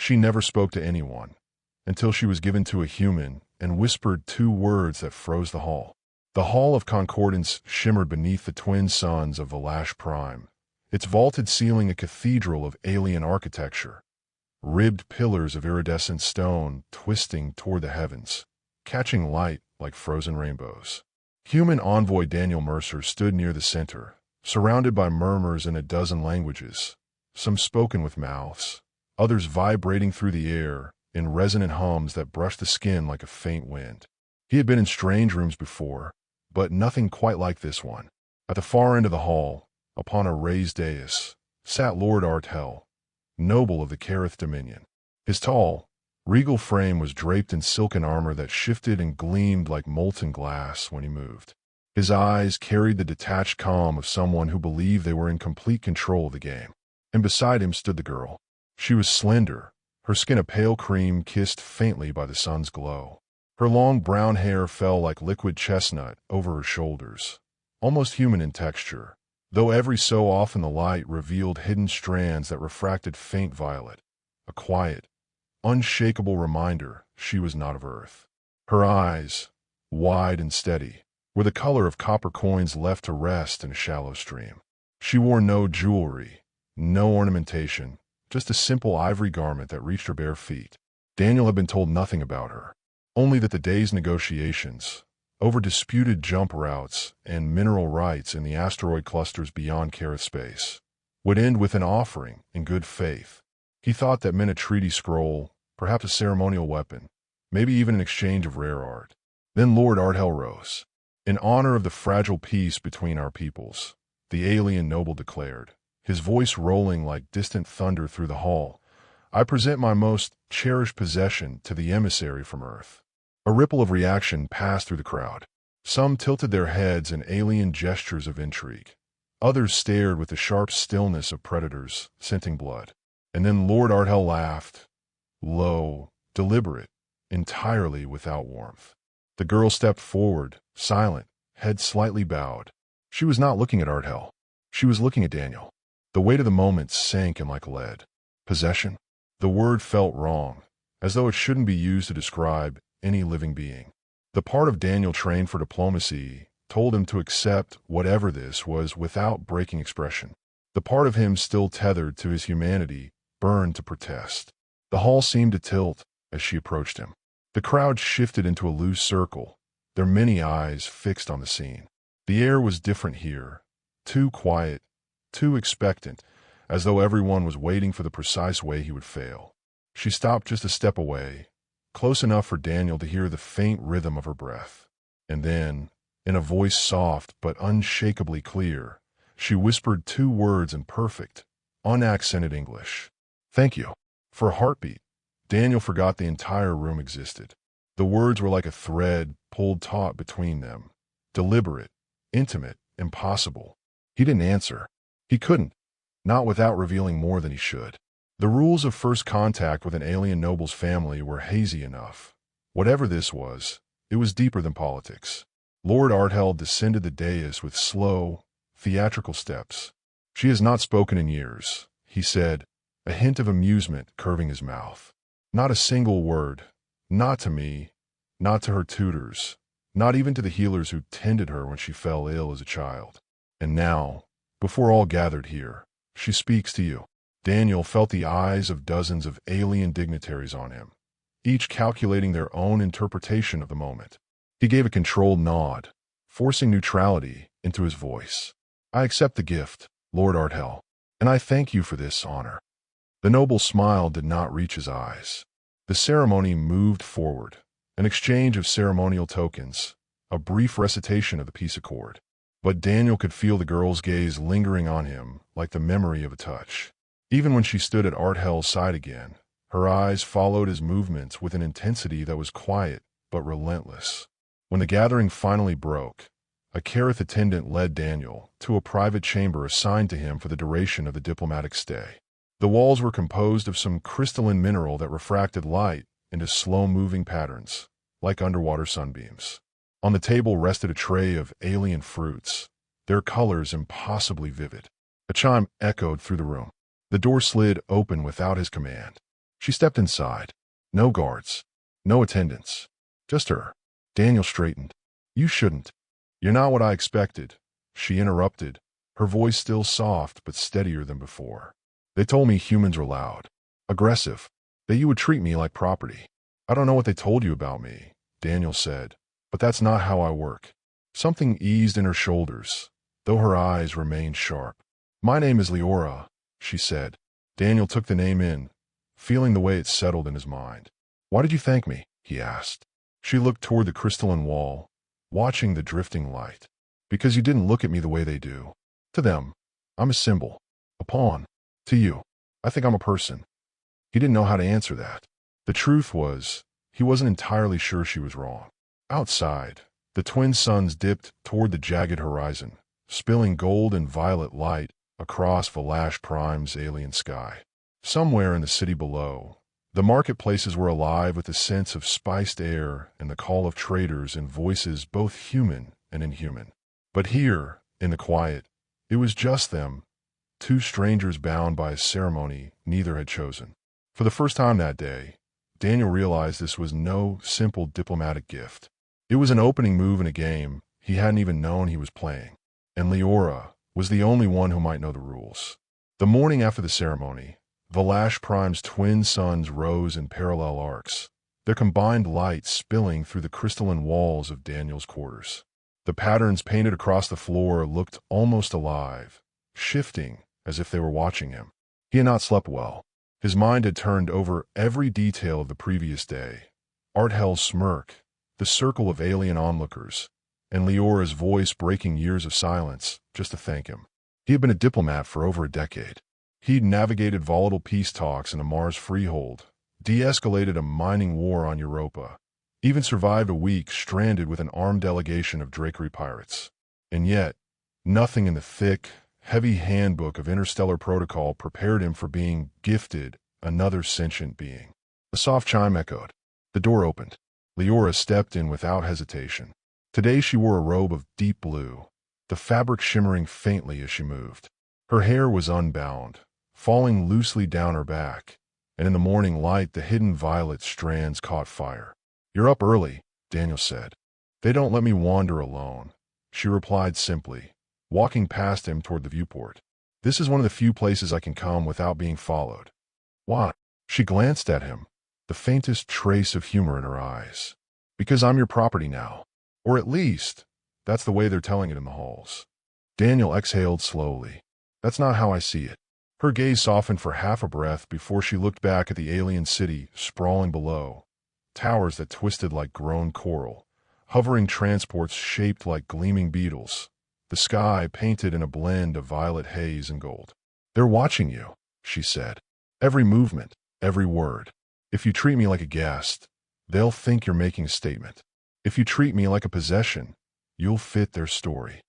She never spoke to anyone, until she was given to a human and whispered 2 words that froze the hall. The Hall of Concordance shimmered beneath the twin suns of Valash Prime, its vaulted ceiling a cathedral of alien architecture, ribbed pillars of iridescent stone twisting toward the heavens, catching light like frozen rainbows. Human envoy Daniel Mercer stood near the center, surrounded by murmurs in a dozen languages, some spoken with mouths, others vibrating through the air in resonant hums that brushed the skin like a faint wind. He had been in strange rooms before, but nothing quite like this one. At the far end of the hall, upon a raised dais, sat Lord Artel, noble of the Kareth Dominion. His tall, regal frame was draped in silken armor that shifted and gleamed like molten glass when he moved. His eyes carried the detached calm of someone who believed they were in complete control of the game. And beside him stood the girl. She was slender, her skin a pale cream kissed faintly by the sun's glow. Her long brown hair fell like liquid chestnut over her shoulders, almost human in texture, though every so often the light revealed hidden strands that refracted faint violet, a quiet, unshakable reminder she was not of Earth. Her eyes, wide and steady, were the color of copper coins left to rest in a shallow stream. She wore no jewelry, no ornamentation, just a simple ivory garment that reached her bare feet. Daniel had been told nothing about her, only that the day's negotiations, over disputed jump routes and mineral rights in the asteroid clusters beyond Kareth space, would end with an offering in good faith. He thought that meant a treaty scroll, perhaps a ceremonial weapon, maybe even an exchange of rare art. Then Lord Artel rose. In honor of the fragile peace between our peoples, the alien noble declared, his voice rolling like distant thunder through the hall, I present my most cherished possession to the emissary from Earth. A ripple of reaction passed through the crowd. Some tilted their heads in alien gestures of intrigue. Others stared with the sharp stillness of predators scenting blood. And then Lord Artel laughed, low, deliberate, entirely without warmth. The girl stepped forward, silent, head slightly bowed. She was not looking at Artel. She was looking at Daniel. The weight of the moment sank him like lead. Possession? The word felt wrong, as though it shouldn't be used to describe any living being. The part of Daniel trained for diplomacy told him to accept whatever this was without breaking expression. The part of him still tethered to his humanity burned to protest. The hall seemed to tilt as she approached him. The crowd shifted into a loose circle, their many eyes fixed on the scene. The air was different here, too quiet, too expectant, as though everyone was waiting for the precise way he would fail. She stopped just a step away, close enough for Daniel to hear the faint rhythm of her breath. And then, in a voice soft but unshakably clear, she whispered 2 words in perfect, unaccented English. Thank you. For a heartbeat, Daniel forgot the entire room existed. The words were like a thread pulled taut between them. Deliberate, intimate, impossible. He didn't answer. He couldn't, not without revealing more than he should. The rules of first contact with an alien noble's family were hazy enough. Whatever this was, it was deeper than politics. Lord Artel descended the dais with slow, theatrical steps. She has not spoken in years, he said, a hint of amusement curving his mouth. Not a single word, not to me, not to her tutors, not even to the healers who tended her when she fell ill as a child. And now, before all gathered here, she speaks to you. Daniel felt the eyes of dozens of alien dignitaries on him, each calculating their own interpretation of the moment. He gave a controlled nod, forcing neutrality into his voice. I accept the gift, Lord Artel, and I thank you for this honor. The noble smile did not reach his eyes. The ceremony moved forward, an exchange of ceremonial tokens, a brief recitation of the peace accord. But Daniel could feel the girl's gaze lingering on him like the memory of a touch. Even when she stood at Artel's side again, her eyes followed his movements with an intensity that was quiet but relentless. When the gathering finally broke, a Kareth attendant led Daniel to a private chamber assigned to him for the duration of the diplomatic stay. The walls were composed of some crystalline mineral that refracted light into slow-moving patterns, like underwater sunbeams. On the table rested a tray of alien fruits, their colors impossibly vivid. A chime echoed through the room. The door slid open without his command. She stepped inside. No guards. No attendants. Just her. Daniel straightened. You shouldn't. You're not what I expected, she interrupted, her voice still soft but steadier than before. They told me humans are loud, aggressive, that you would treat me like property. I don't know what they told you about me, Daniel said, but that's not how I work. Something eased in her shoulders, though her eyes remained sharp. My name is Leora, she said. Daniel took the name in, feeling the way it settled in his mind. Why did you thank me? He asked. She looked toward the crystalline wall, watching the drifting light. Because you didn't look at me the way they do. To them, I'm a symbol, a pawn. To you, I think I'm a person. He didn't know how to answer that. The truth was, he wasn't entirely sure she was wrong. Outside, the twin suns dipped toward the jagged horizon, spilling gold and violet light across Valash Prime's alien sky. Somewhere in the city below, the marketplaces were alive with the sense of spiced air and the call of traders in voices both human and inhuman. But here, in the quiet, it was just them, two strangers bound by a ceremony neither had chosen. For the first time that day, Daniel realized this was no simple diplomatic gift. It was an opening move in a game he hadn't even known he was playing. And Leora was the only one who might know the rules. The morning after the ceremony, Valash Prime's twin suns rose in parallel arcs, their combined light spilling through the crystalline walls of Daniel's quarters. The patterns painted across the floor looked almost alive, shifting as if they were watching him. He had not slept well. His mind had turned over every detail of the previous day. Arthel's smirk, the circle of alien onlookers, and Leora's voice breaking years of silence just to thank him. He had been a diplomat for over a decade. He'd navigated volatile peace talks in a Mars freehold, de-escalated a mining war on Europa, even survived a week stranded with an armed delegation of Drakery pirates. And yet, nothing in the thick, heavy handbook of interstellar protocol prepared him for being gifted another sentient being. A soft chime echoed. The door opened. Leora stepped in without hesitation. Today she wore a robe of deep blue, the fabric shimmering faintly as she moved. Her hair was unbound, falling loosely down her back, and in the morning light the hidden violet strands caught fire. You're up early, Daniel said. They don't let me wander alone, she replied simply, walking past him toward the viewport. This is one of the few places I can come without being followed. Why? She glanced at him, the faintest trace of humor in her eyes. Because I'm your property now. Or at least, that's the way they're telling it in the halls. Daniel exhaled slowly. That's not how I see it. Her gaze softened for half a breath before she looked back at the alien city sprawling below. Towers that twisted like grown coral, hovering transports shaped like gleaming beetles, the sky painted in a blend of violet haze and gold. They're watching you, she said. Every movement, every word. If you treat me like a guest, they'll think you're making a statement. If you treat me like a possession, you'll fit their story.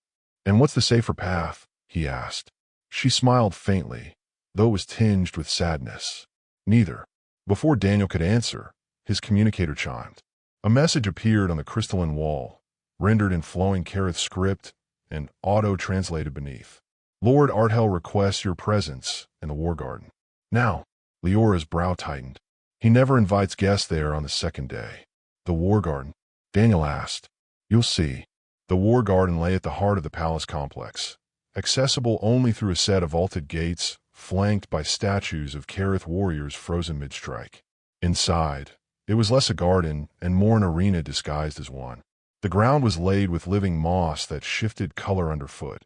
And what's the safer path? He asked. She smiled faintly, though it was tinged with sadness. Neither. Before Daniel could answer, his communicator chimed. A message appeared on the crystalline wall, rendered in flowing Kareth script and auto-translated beneath. Lord Arthel requests your presence in the War Garden. Now, Leora's brow tightened. He never invites guests there on the second day. The War Garden? Daniel asked. You'll see. The War Garden lay at the heart of the palace complex, accessible only through a set of vaulted gates, flanked by statues of Kareth warriors frozen mid-strike. Inside, it was less a garden and more an arena disguised as one. The ground was laid with living moss that shifted color underfoot.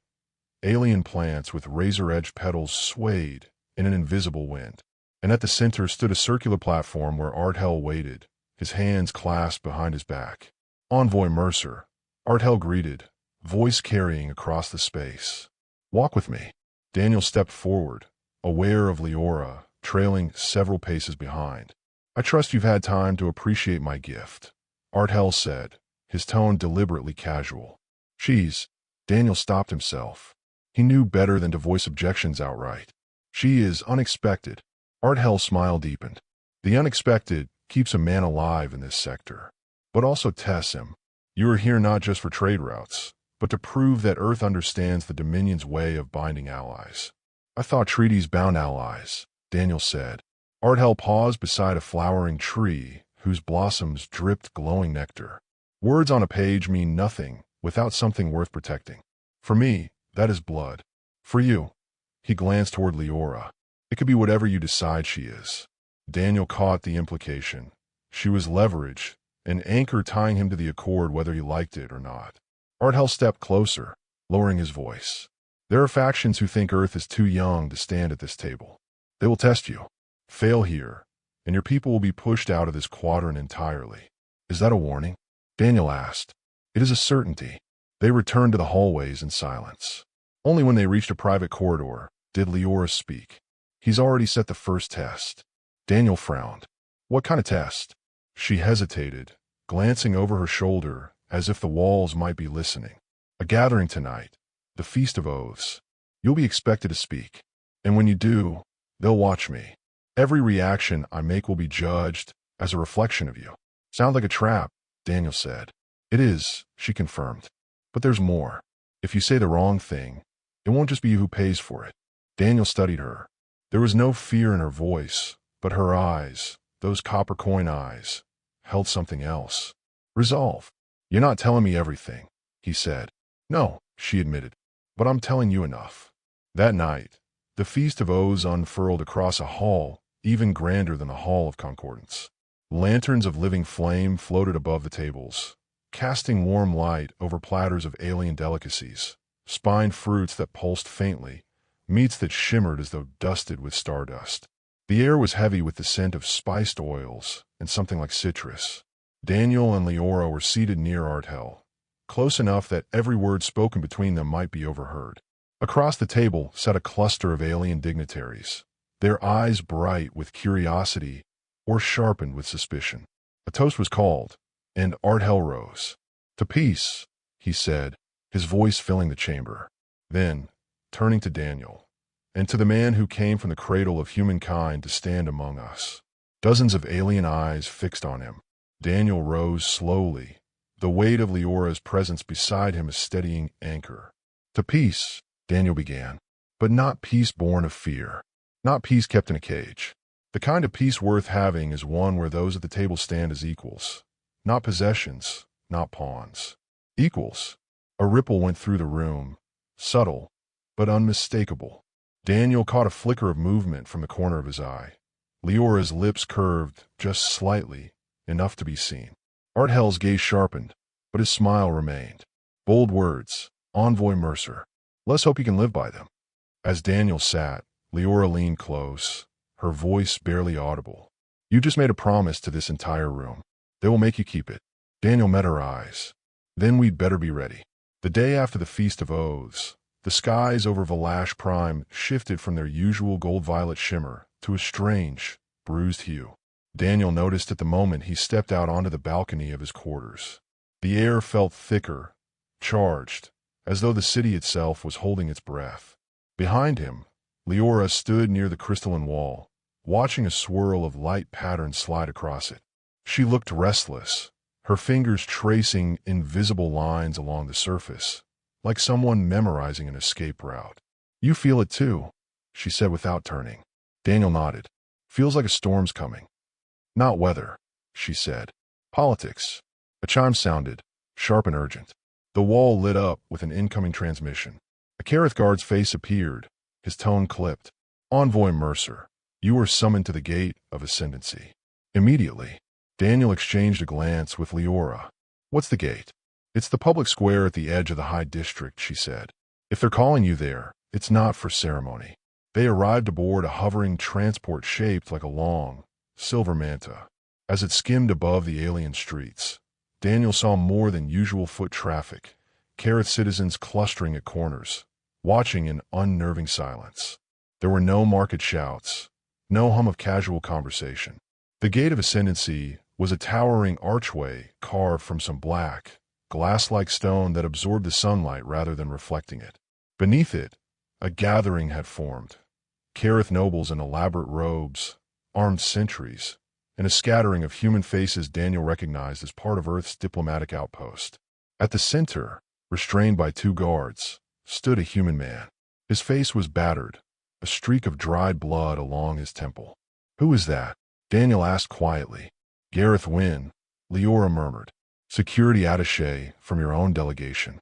Alien plants with razor-edged petals swayed in an invisible wind. And at the center stood a circular platform where Arthel waited, his hands clasped behind his back. Envoy Mercer, Arthel greeted, voice carrying across the space. Walk with me. Daniel stepped forward, aware of Leora, trailing several paces behind. I trust you've had time to appreciate my gift, Arthel said, his tone deliberately casual. She's... Daniel stopped himself. He knew better than to voice objections outright. She is unexpected. Arthel's smile deepened. The unexpected keeps a man alive in this sector, but also tests him. You are here not just for trade routes, but to prove that Earth understands the Dominion's way of binding allies. I thought treaties bound allies, Daniel said. Ardhell paused beside a flowering tree whose blossoms dripped glowing nectar. Words on a page mean nothing without something worth protecting. For me, that is blood. For you, he glanced toward Leora. It could be whatever you decide she is. Daniel caught the implication. She was leverage, an anchor tying him to the accord whether he liked it or not. Ardhell stepped closer, lowering his voice. There are factions who think Earth is too young to stand at this table. They will test you. Fail here, and your people will be pushed out of this quadrant entirely. Is that a warning? Daniel asked. It is a certainty. They returned to the hallways in silence. Only when they reached a private corridor did Leora speak. He's already set the first test. Daniel frowned. What kind of test? She hesitated, glancing over her shoulder as if the walls might be listening. A gathering tonight, the Feast of Oaths. You'll be expected to speak. And when you do, they'll watch me. Every reaction I make will be judged as a reflection of you. Sounds like a trap, Daniel said. It is, she confirmed. But there's more. If you say the wrong thing, it won't just be you who pays for it. Daniel studied her. There was no fear in her voice, but her eyes, those copper coin eyes, held something else. Resolve. You're not telling me everything, he said. No, she admitted, but I'm telling you enough. That night, the Feast of Oaths unfurled across a hall even grander than the Hall of Concordance. Lanterns of living flame floated above the tables, casting warm light over platters of alien delicacies, spined fruits that pulsed faintly, meats that shimmered as though dusted with stardust. The air was heavy with the scent of spiced oils and something like citrus. Daniel and Leora were seated near Ardhell, close enough that every word spoken between them might be overheard. Across the table sat a cluster of alien dignitaries, their eyes bright with curiosity or sharpened with suspicion. A toast was called, and Ardhell rose. To peace, he said, his voice filling the chamber. Then, turning to Daniel, and to the man who came from the cradle of humankind to stand among us. Dozens of alien eyes fixed on him. Daniel rose slowly, the weight of Leora's presence beside him a steadying anchor. To peace, Daniel began, but not peace born of fear, not peace kept in a cage. The kind of peace worth having is one where those at the table stand as equals, not possessions, not pawns. Equals. A ripple went through the room, subtle, but unmistakable. Daniel caught a flicker of movement from the corner of his eye. Leora's lips curved just slightly, enough to be seen. Ardhell's gaze sharpened, but his smile remained. Bold words, Envoy Mercer. Let's hope you can live by them. As Daniel sat, Leora leaned close, her voice barely audible. You just made a promise to this entire room. They will make you keep it. Daniel met her eyes. Then we'd better be ready. The day after the Feast of Oaths, the skies over Valash Prime shifted from their usual gold-violet shimmer to a strange, bruised hue. Daniel noticed at the moment he stepped out onto the balcony of his quarters. The air felt thicker, charged, as though the city itself was holding its breath. Behind him, Leora stood near the crystalline wall, watching a swirl of light patterns slide across it. She looked restless, her fingers tracing invisible lines along the surface, like someone memorizing an escape route. You feel it too, she said without turning. Daniel nodded. Feels like a storm's coming. Not weather, she said. Politics. A chime sounded, sharp and urgent. The wall lit up with an incoming transmission. A Kareth guard's face appeared, his tone clipped. Envoy Mercer, you are summoned to the gate of ascendancy. Immediately, Daniel exchanged a glance with Leora. What's the gate? It's the public square at the edge of the High District, she said. If they're calling you there, it's not for ceremony. They arrived aboard a hovering transport shaped like a long, silver manta. As it skimmed above the alien streets, Daniel saw more than usual foot traffic, Kareth citizens clustering at corners, watching in unnerving silence. There were no market shouts, no hum of casual conversation. The Gate of Ascendancy was a towering archway carved from some black, glass-like stone that absorbed the sunlight rather than reflecting it. Beneath it, a gathering had formed. Kareth nobles in elaborate robes, armed sentries, and a scattering of human faces Daniel recognized as part of Earth's diplomatic outpost. At the center, restrained by two guards, stood a human man. His face was battered, a streak of dried blood along his temple. Who is that? Daniel asked quietly. Gareth Wynne, Leora murmured. Security attaché from your own delegation.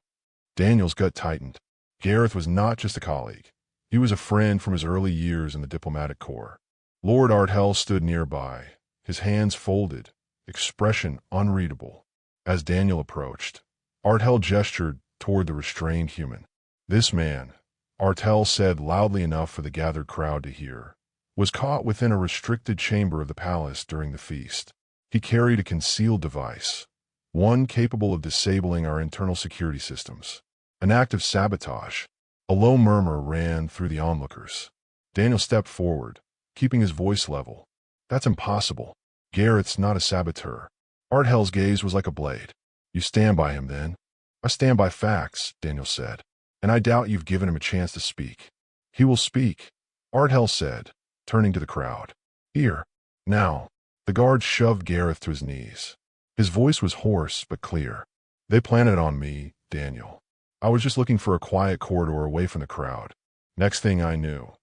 Daniel's gut tightened. Gareth was not just a colleague. He was a friend from his early years in the diplomatic corps. Lord Artell stood nearby, his hands folded, expression unreadable. As Daniel approached, Artell gestured toward the restrained human. This man, Artell said loudly enough for the gathered crowd to hear, was caught within a restricted chamber of the palace during the feast. He carried a concealed device, one capable of disabling our internal security systems. An act of sabotage. A low murmur ran through the onlookers. Daniel stepped forward, keeping his voice level. That's impossible. Gareth's not a saboteur. Artell's gaze was like a blade. You stand by him, then? I stand by facts, Daniel said. And I doubt you've given him a chance to speak. He will speak, Artell said, turning to the crowd. Here. Now. The guard shoved Gareth to his knees. His voice was hoarse but clear. They planted on me, Daniel. I was just looking for a quiet corridor away from the crowd. Next thing I knew,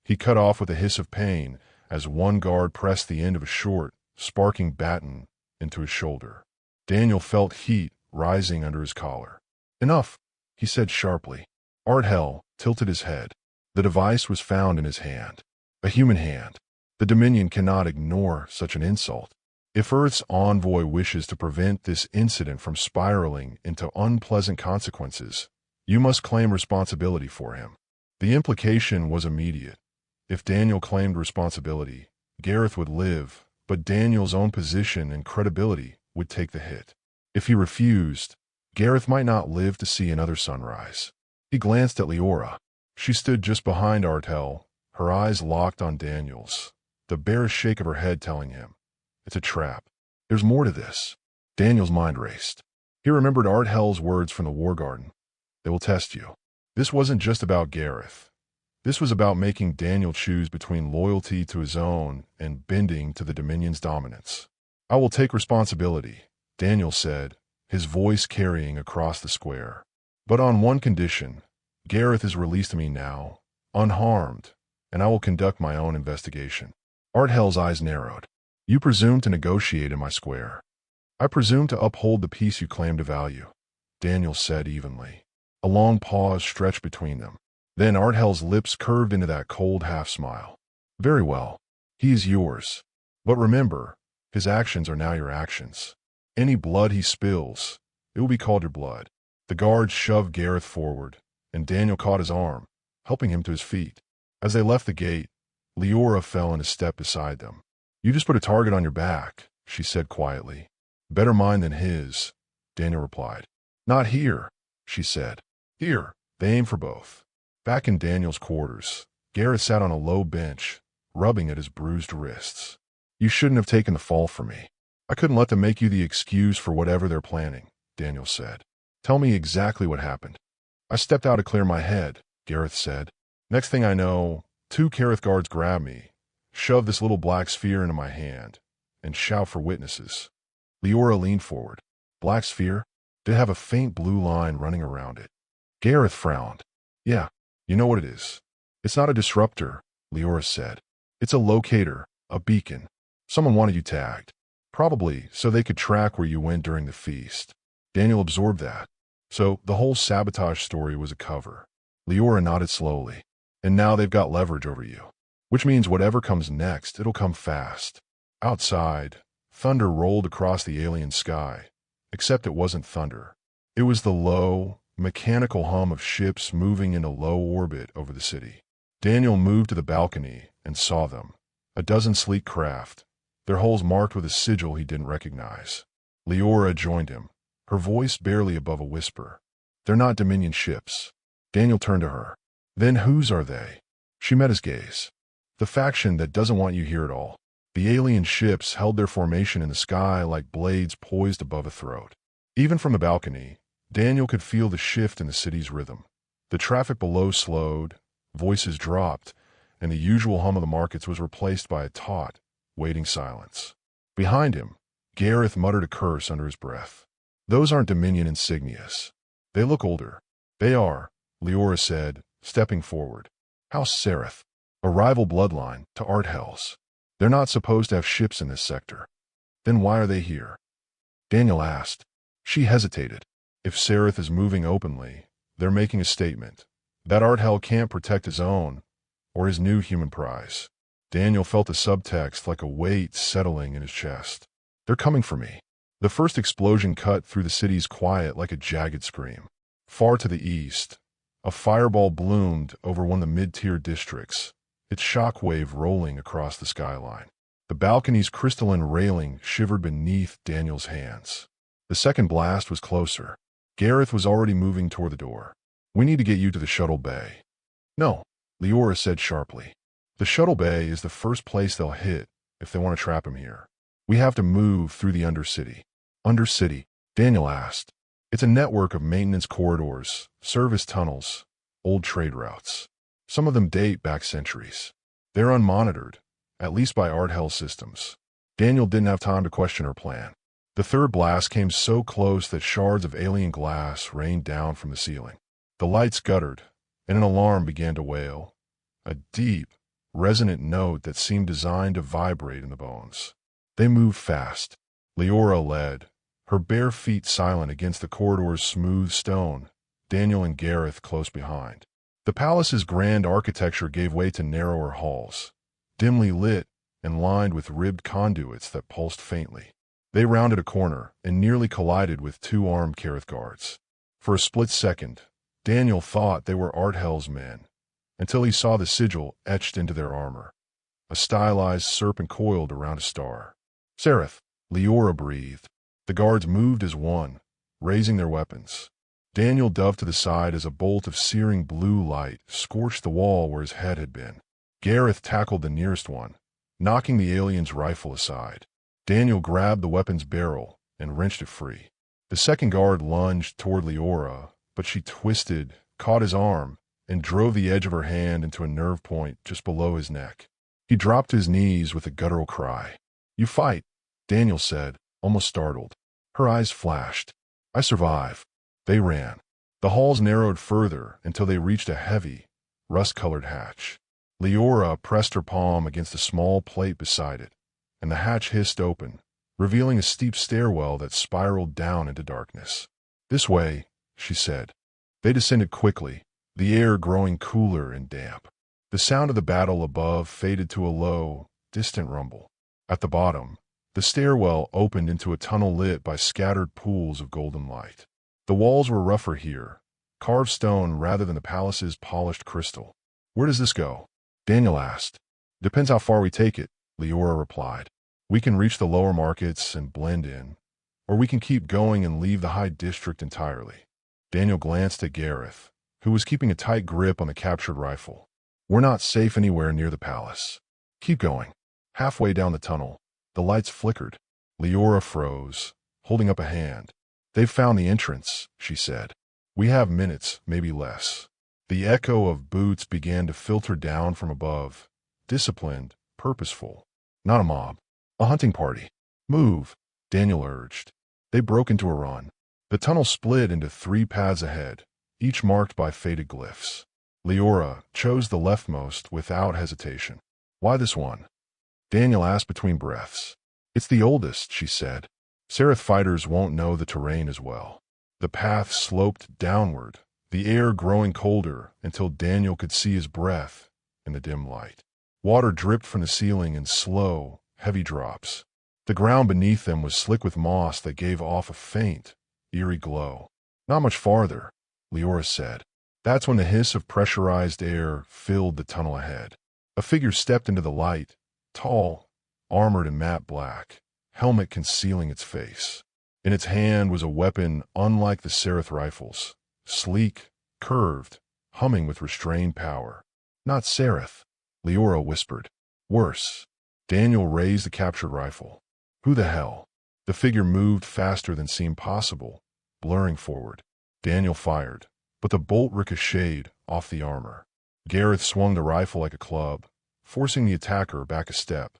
he cut off with a hiss of pain as one guard pressed the end of a short, sparking baton into his shoulder. Daniel felt heat rising under his collar. Enough, he said sharply. Artell tilted his head. The device was found in his hand. A human hand. The Dominion cannot ignore such an insult. If Earth's envoy wishes to prevent this incident from spiraling into unpleasant consequences, you must claim responsibility for him. The implication was immediate. If Daniel claimed responsibility, Gareth would live, but Daniel's own position and credibility would take the hit. If he refused, Gareth might not live to see another sunrise. He glanced at Leora. She stood just behind Artell, her eyes locked on Daniel's, the barest shake of her head telling him, it's a trap. There's more to this. Daniel's mind raced. He remembered Artell's words from the War Garden. They will test you. This wasn't just about Gareth. This was about making Daniel choose between loyalty to his own and bending to the Dominion's dominance. I will take responsibility, Daniel said, his voice carrying across the square. But on one condition, Gareth is released to me now, unharmed, and I will conduct my own investigation. Artell's eyes narrowed. You presume to negotiate in my square. I presume to uphold the peace you claim to value, Daniel said evenly. A long pause stretched between them. Then Artell's lips curved into that cold half-smile. Very well. He is yours. But remember, his actions are now your actions. Any blood he spills, it will be called your blood. The guard shoved Gareth forward, and Daniel caught his arm, helping him to his feet. As they left the gate, Leora fell in a step beside them. You just put a target on your back, she said quietly. Better mine than his, Daniel replied. Not here, she said. Here. They aimed for both. Back in Daniel's quarters, Gareth sat on a low bench, rubbing at his bruised wrists. You shouldn't have taken the fall for me. I couldn't let them make you the excuse for whatever they're planning, Daniel said. Tell me exactly what happened. I stepped out to clear my head, Gareth said. Next thing I know, 2 Kareth guards grabbed me, shoved this little black sphere into my hand, and shout for witnesses. Leora leaned forward. Black sphere? Did have a faint blue line running around it. Gareth frowned. Yeah, you know what it is. It's not a disruptor, Leora said. It's a locator, a beacon. Someone wanted you tagged. Probably so they could track where you went during the feast. Daniel absorbed that. So the whole sabotage story was a cover. Leora nodded slowly. And now they've got leverage over you. Which means whatever comes next, it'll come fast. Outside, thunder rolled across the alien sky, except it wasn't thunder. It was the low, mechanical hum of ships moving into low orbit over the city. Daniel moved to the balcony and saw them. A dozen sleek craft, their hulls marked with a sigil he didn't recognize. Leora joined him, her voice barely above a whisper. They're not Dominion ships. Daniel turned to her. Then whose are they? She met his gaze. The faction that doesn't want you here at all. The alien ships held their formation in the sky like blades poised above a throat. Even from the balcony, Daniel could feel the shift in the city's rhythm. The traffic below slowed, voices dropped, and the usual hum of the markets was replaced by a taut, waiting silence. Behind him, Gareth muttered a curse under his breath. Those aren't Dominion insignias. They look older. They are, Leora said, stepping forward. House Sereth, a rival bloodline to Artell's. They're not supposed to have ships in this sector. Then why are they here? Daniel asked. She hesitated. If Sereth is moving openly, they're making a statement. That Arthel can't protect his own, or his new human prize. Daniel felt a subtext like a weight settling in his chest. They're coming for me. The first explosion cut through the city's quiet like a jagged scream. Far to the east, a fireball bloomed over one of the mid-tier districts, its shockwave rolling across the skyline. The balcony's crystalline railing shivered beneath Daniel's hands. The second blast was closer. Gareth was already moving toward the door. We need to get you to the shuttle bay. No, Leora said sharply. The shuttle bay is the first place they'll hit if they want to trap him here. We have to move through the Undercity. Undercity? Daniel asked. It's a network of maintenance corridors, service tunnels, old trade routes. Some of them date back centuries. They're unmonitored, at least by Arthel systems. Daniel didn't have time to question her plan. The third blast came so close that shards of alien glass rained down from the ceiling. The lights guttered, and an alarm began to wail, a deep, resonant note that seemed designed to vibrate in the bones. They moved fast. Leora led, her bare feet silent against the corridor's smooth stone, Daniel and Gareth close behind. The palace's grand architecture gave way to narrower halls, dimly lit and lined with ribbed conduits that pulsed faintly. They rounded a corner and nearly collided with two armed Kareth guards. For a split second, Daniel thought they were Arthel's men, until he saw the sigil etched into their armor, a stylized serpent coiled around a star. Sereth, Leora breathed. The guards moved as one, raising their weapons. Daniel dove to the side as a bolt of searing blue light scorched the wall where his head had been. Gareth tackled the nearest one, knocking the alien's rifle aside. Daniel grabbed the weapon's barrel and wrenched it free. The second guard lunged toward Leora, but she twisted, caught his arm, and drove the edge of her hand into a nerve point just below his neck. He dropped to his knees with a guttural cry. You fight, Daniel said, almost startled. Her eyes flashed. I survive. They ran. The halls narrowed further until they reached a heavy, rust-colored hatch. Leora pressed her palm against a small plate beside it, and the hatch hissed open, revealing a steep stairwell that spiraled down into darkness. This way, she said. They descended quickly, the air growing cooler and damp. The sound of the battle above faded to a low, distant rumble. At the bottom, the stairwell opened into a tunnel lit by scattered pools of golden light. The walls were rougher here, carved stone rather than the palace's polished crystal. Where does this go? Daniel asked. Depends how far we take it, Leora replied. We can reach the lower markets and blend in, or we can keep going and leave the high district entirely. Daniel glanced at Gareth, who was keeping a tight grip on the captured rifle. We're not safe anywhere near the palace. Keep going. Halfway down the tunnel, the lights flickered. Leora froze, holding up a hand. They've found the entrance, she said. We have minutes, maybe less. The echo of boots began to filter down from above, disciplined, purposeful. Not a mob. A hunting party. Move, Daniel urged. They broke into a run. The tunnel split into 3 paths ahead, each marked by faded glyphs. Leora chose the leftmost without hesitation. Why this one? Daniel asked between breaths. It's the oldest, she said. Sereth fighters won't know the terrain as well. The path sloped downward, the air growing colder until Daniel could see his breath in the dim light. Water dripped from the ceiling in slow, heavy drops. The ground beneath them was slick with moss that gave off a faint, eerie glow. Not much farther, Leora said. That's when the hiss of pressurized air filled the tunnel ahead. A figure stepped into the light, tall, armored in matte black, helmet concealing its face. In its hand was a weapon unlike the Sereth rifles, sleek, curved, humming with restrained power. Not Sereth, Leora whispered. Worse. Daniel raised the captured rifle. Who the hell? The figure moved faster than seemed possible, blurring forward. Daniel fired, but the bolt ricocheted off the armor. Gareth swung the rifle like a club, forcing the attacker back a step.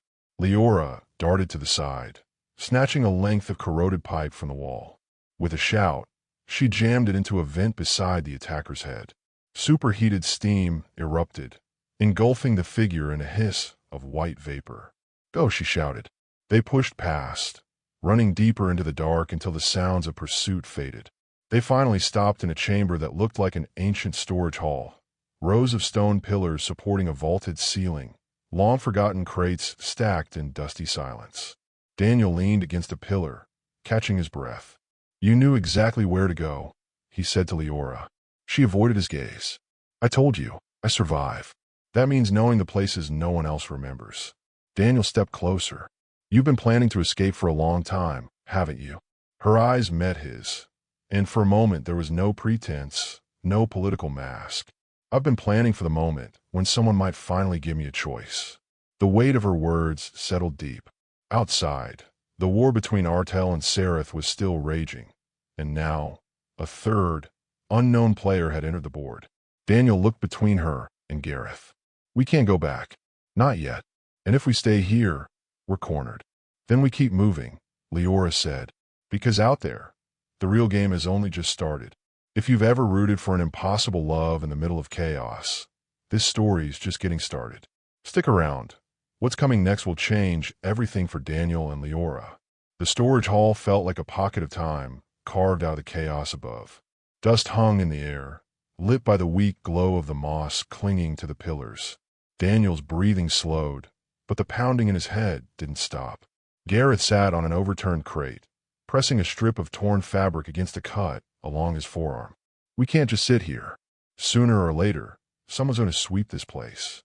Leora darted to the side, snatching a length of corroded pipe from the wall. With a shout, she jammed it into a vent beside the attacker's head. Superheated steam erupted, engulfing the figure in a hiss of white vapor. Go, she shouted. They pushed past, running deeper into the dark until the sounds of pursuit faded. They finally stopped in a chamber that looked like an ancient storage hall. Rows of stone pillars supporting a vaulted ceiling, long-forgotten crates stacked in dusty silence. Daniel leaned against a pillar, catching his breath. You knew exactly where to go, he said to Leora. She avoided his gaze. I told you, I survive. That means knowing the places no one else remembers. Daniel stepped closer. You've been planning to escape for a long time, haven't you? Her eyes met his, and for a moment there was no pretense, no political mask. I've been planning for the moment when someone might finally give me a choice. The weight of her words settled deep. Outside, the war between Artel and Sereth was still raging, and now, a third, unknown player had entered the board. Daniel looked between her and Gareth. We can't go back. Not yet. And if we stay here, we're cornered. Then we keep moving, Leora said. Because out there, the real game has only just started. If you've ever rooted for an impossible love in the middle of chaos, this story's just getting started. Stick around. What's coming next will change everything for Daniel and Leora. The storage hall felt like a pocket of time, carved out of the chaos above. Dust hung in the air, lit by the weak glow of the moss clinging to the pillars. Daniel's breathing slowed, but the pounding in his head didn't stop. Gareth sat on an overturned crate, pressing a strip of torn fabric against a cut along his forearm. We can't just sit here. Sooner or later, someone's going to sweep this place.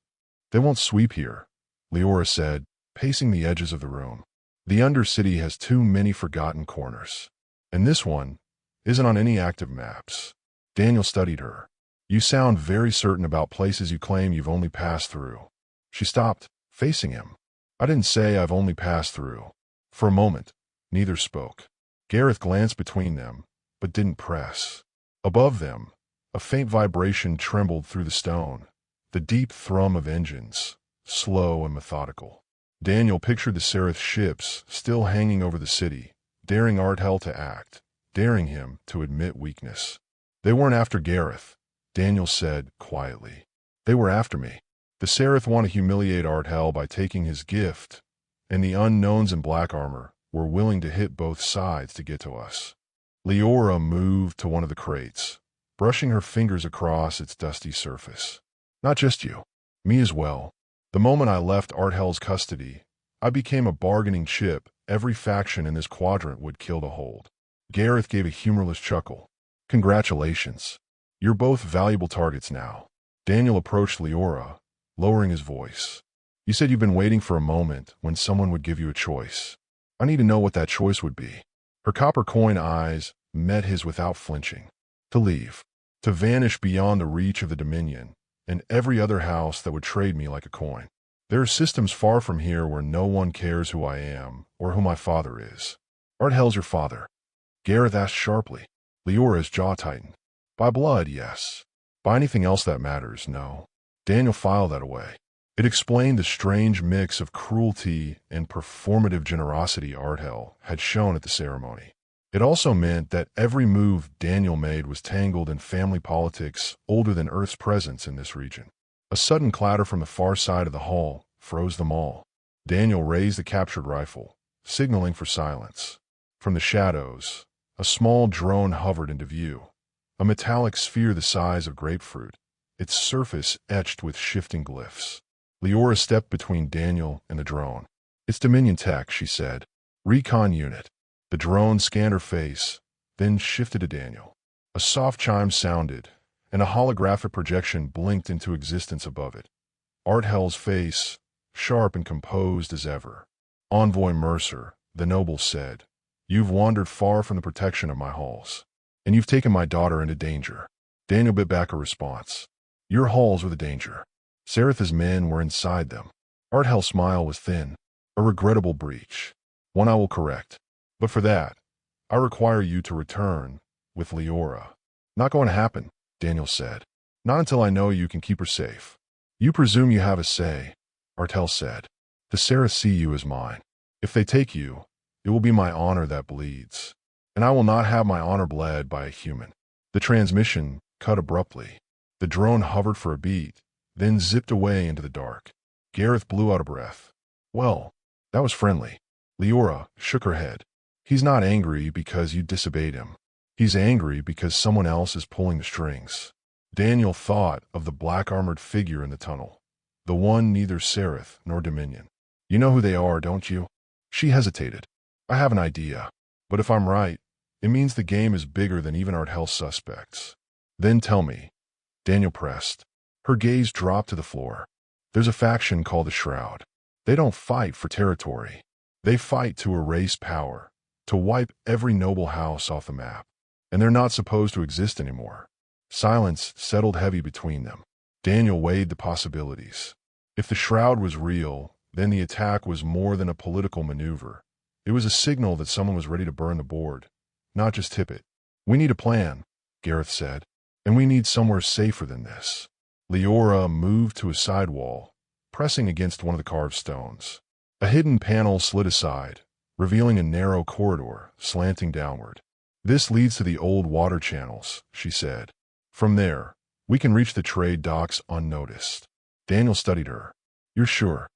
They won't sweep here, Leora said, pacing the edges of the room. The Undercity has too many forgotten corners. And this one isn't on any active maps. Daniel studied her. You sound very certain about places you claim you've only passed through. She stopped, facing him. I didn't say I've only passed through. For a moment, neither spoke. Gareth glanced between them, but didn't press. Above them, a faint vibration trembled through the stone, the deep thrum of engines, slow and methodical. Daniel pictured the Sereth ships still hanging over the city, daring Artel to act, daring him to admit weakness. They weren't after Gareth, Daniel said quietly. They were after me. The Sereth want to humiliate Artel by taking his gift, and the unknowns in black armor were willing to hit both sides to get to us. Leora moved to one of the crates, brushing her fingers across its dusty surface. Not just you. Me as well. The moment I left Artel's custody, I became a bargaining chip every faction in this quadrant would kill to hold. Gareth gave a humorless chuckle. Congratulations. You're both valuable targets now. Daniel approached Leora, lowering his voice. You said you've been waiting for a moment when someone would give you a choice. I need to know what that choice would be. Her copper coin eyes met his without flinching. To leave. To vanish beyond the reach of the Dominion and every other house that would trade me like a coin. There are systems far from here where no one cares who I am or who my father is. Artel's your father? Gareth asked sharply. Leora's jaw tightened. By blood, yes. By anything else that matters, no. Daniel filed that away. It explained the strange mix of cruelty and performative generosity Artel had shown at the ceremony. It also meant that every move Daniel made was tangled in family politics older than Earth's presence in this region. A sudden clatter from the far side of the hall froze them all. Daniel raised the captured rifle, signaling for silence. From the shadows, a small drone hovered into view, a metallic sphere the size of grapefruit, its surface etched with shifting glyphs. Leora stepped between Daniel and the drone. It's Dominion tech, she said. Recon unit. The drone scanned her face, then shifted to Daniel. A soft chime sounded, and a holographic projection blinked into existence above it. Artel's face, sharp and composed as ever. Envoy Mercer, the noble said, you've wandered far from the protection of my halls, and you've taken my daughter into danger. Daniel bit back a response. Your halls were the danger. Sereth's men were inside them. Artel's smile was thin. A regrettable breach. One I will correct. But for that, I require you to return with Leora. Not going to happen, Daniel said. Not until I know you can keep her safe. You presume you have a say, Artel said. The Sereth see you as mine. If they take you, it will be my honor that bleeds. And I will not have my honor bled by a human. The transmission cut abruptly. The drone hovered for a beat, then zipped away into the dark. Gareth blew out a breath. Well, That was friendly. Leora shook her head. He's not angry because you disobeyed him. He's angry because someone else is pulling the strings. Daniel thought of the black-armored figure in the tunnel. The one neither Seraph nor Dominion. You know who they are, don't you? She hesitated. I have an idea. But if I'm right, it means the game is bigger than even our hell suspects. Then tell me. Daniel pressed. Her gaze dropped to the floor. There's a faction called the Shroud. They don't fight for territory. They fight to erase power, to wipe every noble house off the map. And they're not supposed to exist anymore. Silence settled heavy between them. Daniel weighed the possibilities. If the Shroud was real, then the attack was more than a political maneuver. It was a signal that someone was ready to burn the board, not just tip it. We need a plan, Gareth said, and we need somewhere safer than this. Leora moved to a side wall, pressing against one of the carved stones. A hidden panel slid aside, revealing a narrow corridor slanting downward. This leads to the old water channels, she said. From there, we can reach the trade docks unnoticed. Daniel studied her. You're sure?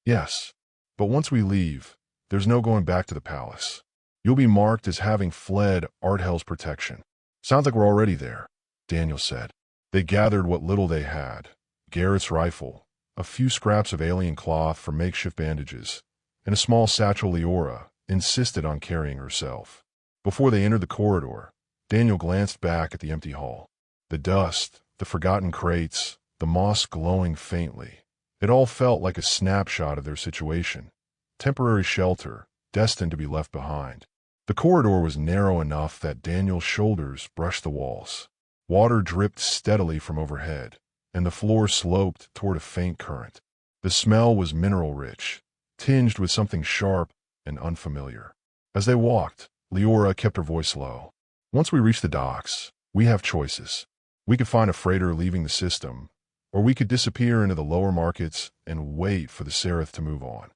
Yes. But once we leave, there's no going back to the palace. You'll be marked as having fled Arthel's protection. Sounds like we're already there, Daniel said. They gathered what little they had. Garrett's rifle, a few scraps of alien cloth for makeshift bandages, and a small satchel Leora insisted on carrying herself. Before they entered the corridor, Daniel glanced back at the empty hall. The dust, the forgotten crates, the moss glowing faintly. It all felt like a snapshot of their situation. Temporary shelter, destined to be left behind. The corridor was narrow enough that Daniel's shoulders brushed the walls. Water dripped steadily from overhead, and the floor sloped toward a faint current. The smell was mineral-rich, tinged with something sharp and unfamiliar. As they walked, Leora kept her voice low. Once we reach the docks, we have choices. We could find a freighter leaving the system, or we could disappear into the lower markets and wait for the Seraph to move on.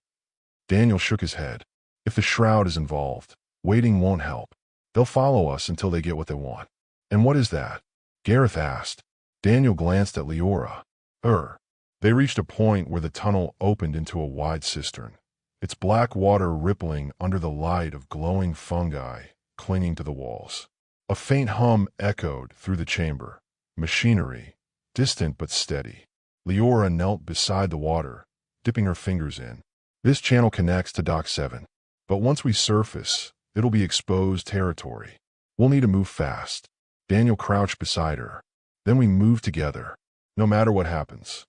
Daniel shook his head. If the Shroud is involved, waiting won't help. They'll follow us until they get what they want. And what is that? Gareth asked. Daniel glanced at Leora. They reached a point where the tunnel opened into a wide cistern, its black water rippling under the light of glowing fungi clinging to the walls. A faint hum echoed through the chamber. Machinery, distant but steady. Leora knelt beside the water, dipping her fingers in. This channel connects to Dock 7, but once we surface, it'll be exposed territory. We'll need to move fast. Daniel crouched beside her. Then we moved together, no matter what happens.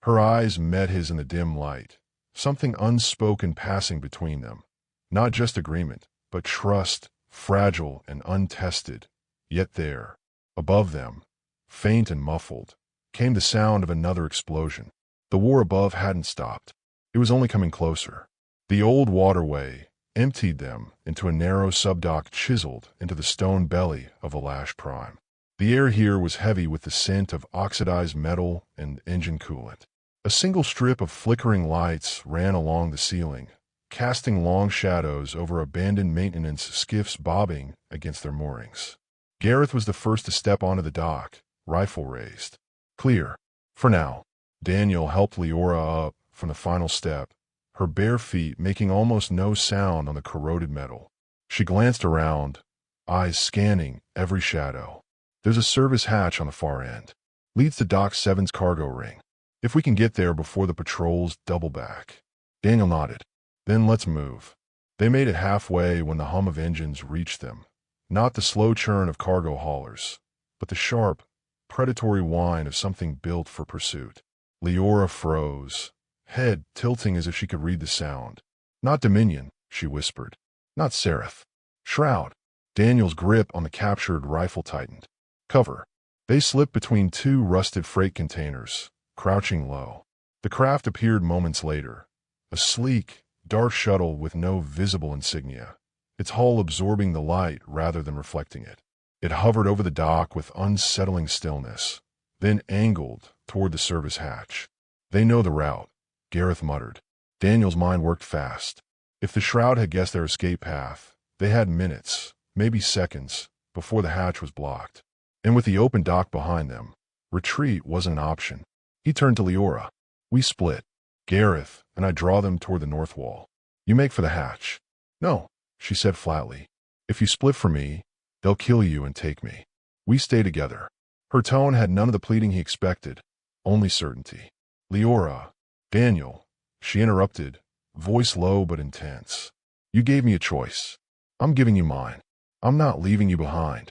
Her eyes met his in the dim light, something unspoken passing between them. Not just agreement, but trust, fragile and untested. Yet there, above them, faint and muffled, came the sound of another explosion. The war above hadn't stopped. It was only coming closer. The old waterway emptied them into a narrow subdock chiseled into the stone belly of the Lash Prime. The air here was heavy with the scent of oxidized metal and engine coolant. A single strip of flickering lights ran along the ceiling, casting long shadows over abandoned maintenance skiffs bobbing against their moorings. Gareth was the first to step onto the dock, rifle raised. Clear. For now. Daniel helped Leora up from the final step, her bare feet making almost no sound on the corroded metal. She glanced around, eyes scanning every shadow. There's a service hatch on the far end. Leads to Dock 7's cargo ring. If we can get there before the patrols double back. Daniel nodded. Then let's move. They made it halfway when the hum of engines reached them. Not the slow churn of cargo haulers, but the sharp, predatory whine of something built for pursuit. Leora froze, head tilting as if she could read the sound. Not Dominion, she whispered. Not Seraph. Shroud. Daniel's grip on the captured rifle tightened. Cover. They slipped between two rusted freight containers, crouching low. The craft appeared moments later, a sleek, dark shuttle with no visible insignia, its hull absorbing the light rather than reflecting it. It hovered over the dock with unsettling stillness, then angled toward the service hatch. They know the route, Gareth muttered. Daniel's mind worked fast. If the Shroud had guessed their escape path, they had minutes, maybe seconds, before the hatch was blocked. And with the open dock behind them, retreat wasn't an option. He turned to Leora. We split. Gareth and I draw them toward the north wall. You make for the hatch. No, she said flatly. If you split from me, they'll kill you and take me. We stay together. Her tone had none of the pleading he expected, only certainty. Leora, Daniel, she interrupted, voice low but intense. You gave me a choice. I'm giving you mine. I'm not leaving you behind.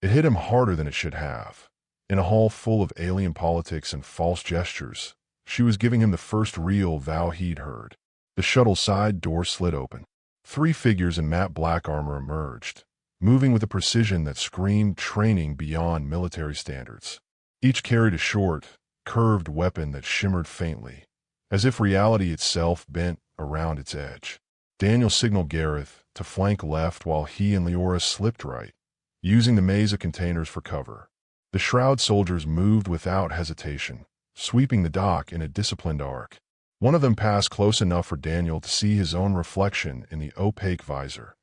It hit him harder than it should have. In a hall full of alien politics and false gestures, she was giving him the first real vow he'd heard. The shuttle side door slid open. 3 figures in matte black armor emerged, moving with a precision that screamed training beyond military standards. Each carried a short, curved weapon that shimmered faintly, as if reality itself bent around its edge. Daniel signaled Gareth to flank left while he and Leora slipped right, using the maze of containers for cover. The Shroud soldiers moved without hesitation, sweeping the dock in a disciplined arc. One of them passed close enough for Daniel to see his own reflection in the opaque visor,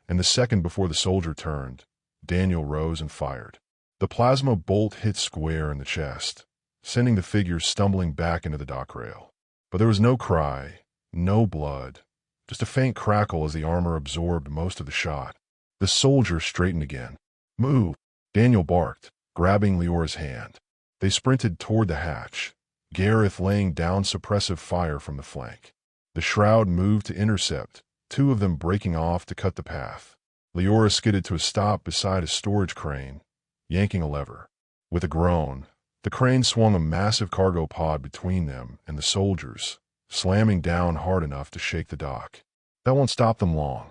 and the second before the soldier turned, Daniel rose and fired. The plasma bolt hit square in the chest, sending the figure stumbling back into the dock rail. But there was no cry, no blood, just a faint crackle as the armor absorbed most of the shot. The soldier straightened again. Move, Daniel barked, grabbing Leora's hand. They sprinted toward the hatch, Gareth laying down suppressive fire from the flank. The Shroud moved to intercept, 2 of them breaking off to cut the path. Leora skidded to a stop beside a storage crane, yanking a lever. With a groan, the crane swung a massive cargo pod between them and the soldiers, slamming down hard enough to shake the dock. That won't stop them long,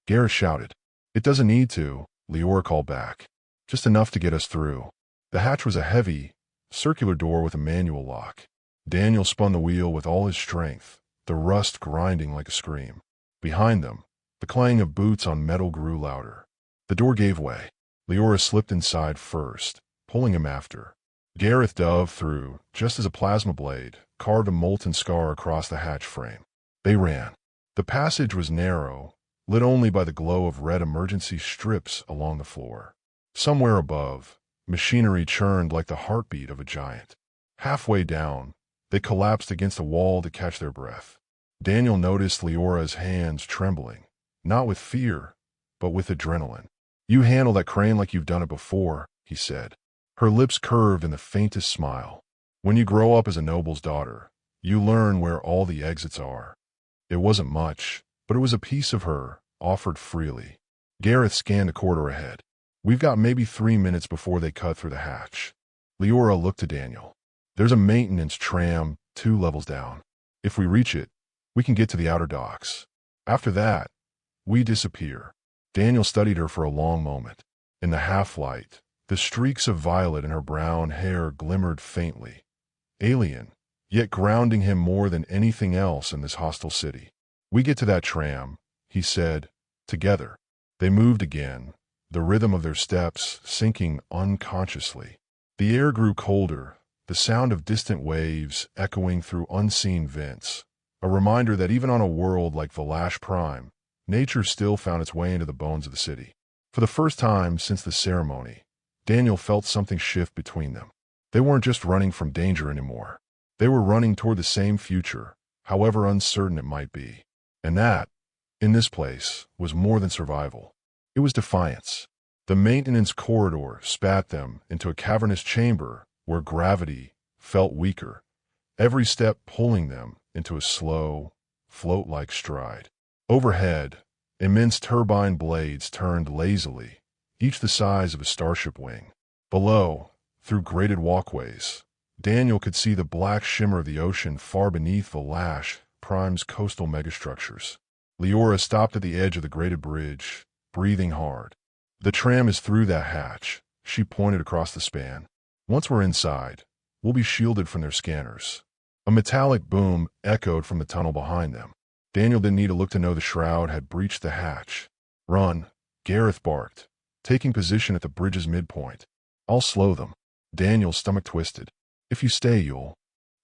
Gareth shouted. It doesn't need to, Leora called back. Just enough to get us through. The hatch was a heavy, circular door with a manual lock. Daniel spun the wheel with all his strength, the rust grinding like a scream. Behind them, the clang of boots on metal grew louder. The door gave way. Leora slipped inside first, pulling him after. Gareth dove through, just as a plasma blade carved a molten scar across the hatch frame. They ran. The passage was narrow, lit only by the glow of red emergency strips along the floor. Somewhere above, machinery churned like the heartbeat of a giant. Halfway down, they collapsed against a wall to catch their breath. Daniel noticed Leora's hands trembling, not with fear, but with adrenaline. You handle that crane like you've done it before, he said. Her lips curved in the faintest smile. When you grow up as a noble's daughter, you learn where all the exits are. It wasn't much, but it was a piece of her, offered freely. Gareth scanned the corridor ahead. We've got maybe 3 minutes before they cut through the hatch. Leora looked to Daniel. There's a maintenance tram 2 levels down. If we reach it, we can get to the outer docks. After that, we disappear. Daniel studied her for a long moment. In the half-light, the streaks of violet in her brown hair glimmered faintly. Alien, yet grounding him more than anything else in this hostile city. We get to that tram, he said, together. They moved again, the rhythm of their steps sinking unconsciously. The air grew colder, the sound of distant waves echoing through unseen vents, a reminder that even on a world like Valash Prime, nature still found its way into the bones of the city. For the first time since the ceremony, Daniel felt something shift between them. They weren't just running from danger anymore. They were running toward the same future, however uncertain it might be. And that, in this place, was more than survival. It was defiance. The maintenance corridor spat them into a cavernous chamber where gravity felt weaker, every step pulling them into a slow, float-like stride. Overhead, immense turbine blades turned lazily, each the size of a starship wing. Below, through grated walkways, Daniel could see the black shimmer of the ocean far beneath Valash Prime's coastal megastructures. Leora stopped at the edge of the grated bridge, breathing hard. The tram is through that hatch, she pointed across the span. Once we're inside, we'll be shielded from their scanners. A metallic boom echoed from the tunnel behind them. Daniel didn't need to look to know the Shroud had breached the hatch. Run, Gareth barked, taking position at the bridge's midpoint. I'll slow them. Daniel's stomach twisted. If you stay, you'll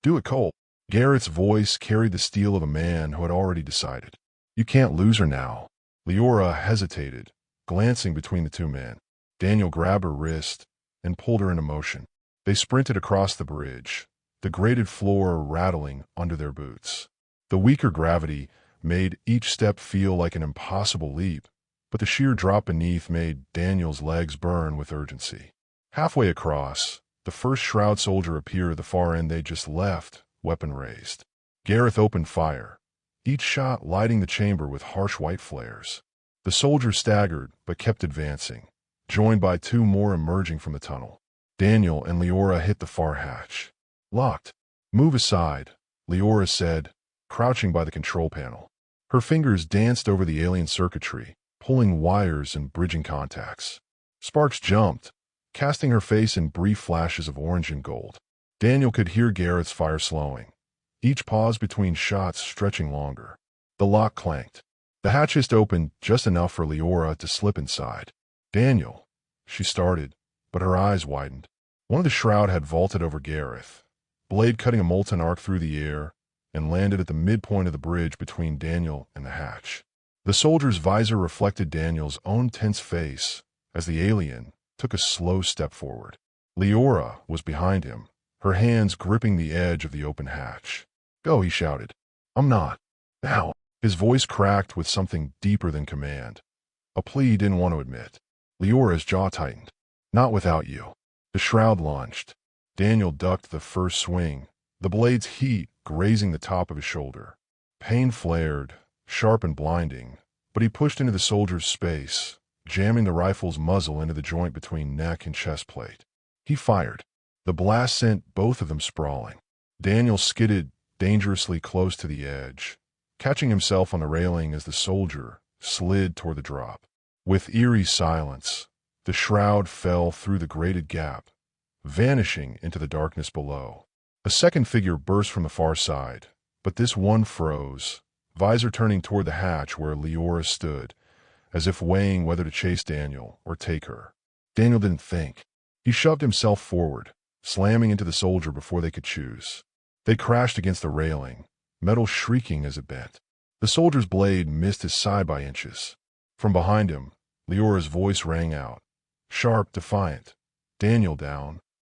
do it, Cole. Gareth's voice carried the steel of a man who had already decided. You can't lose her now. Leora hesitated, glancing between the 2 men. Daniel grabbed her wrist and pulled her into motion. They sprinted across the bridge, the grated floor rattling under their boots. The weaker gravity made each step feel like an impossible leap, but the sheer drop beneath made Daniel's legs burn with urgency. Halfway across, the first shroud soldier appeared at the far end they just left, weapon raised. Gareth opened fire, each shot lighting the chamber with harsh white flares. The soldiers staggered but kept advancing, joined by two more emerging from the tunnel. Daniel and Leora hit the far hatch. Locked. Move aside, Leora said, crouching by the control panel. Her fingers danced over the alien circuitry, pulling wires and bridging contacts. Sparks jumped, casting her face in brief flashes of orange and gold. Daniel could hear Gareth's fire slowing, each pause between shots stretching longer. The lock clanked. The hatch just opened just enough for Leora to slip inside. Daniel, she started, but her eyes widened. One of the shroud had vaulted over Gareth, blade cutting a molten arc through the air, and landed at the midpoint of the bridge between Daniel and the hatch. The soldier's visor reflected Daniel's own tense face as the alien took a slow step forward. Leora was behind him, her hands gripping the edge of the open hatch. "Go," he shouted. "I'm not. Now." His voice cracked with something deeper than command, a plea he didn't want to admit. Leora's jaw tightened. "Not without you." The shroud launched. Daniel ducked the first swing, the blade's heat grazing the top of his shoulder. Pain flared, sharp and blinding, but he pushed into the soldier's space, jamming the rifle's muzzle into the joint between neck and chest plate. He fired. The blast sent both of them sprawling. Daniel skidded dangerously close to the edge, catching himself on the railing as the soldier slid toward the drop. With eerie silence, the shroud fell through the grated gap, vanishing into the darkness below. A second figure burst from the far side, but this one froze, visor turning toward the hatch where Leora stood, as if weighing whether to chase Daniel or take her. Daniel didn't think. He shoved himself forward, slamming into the soldier before they could choose. They crashed against the railing, metal shrieking as it bent. The soldier's blade missed his side by inches. From behind him, Leora's voice rang out, sharp, defiant. "Daniel down."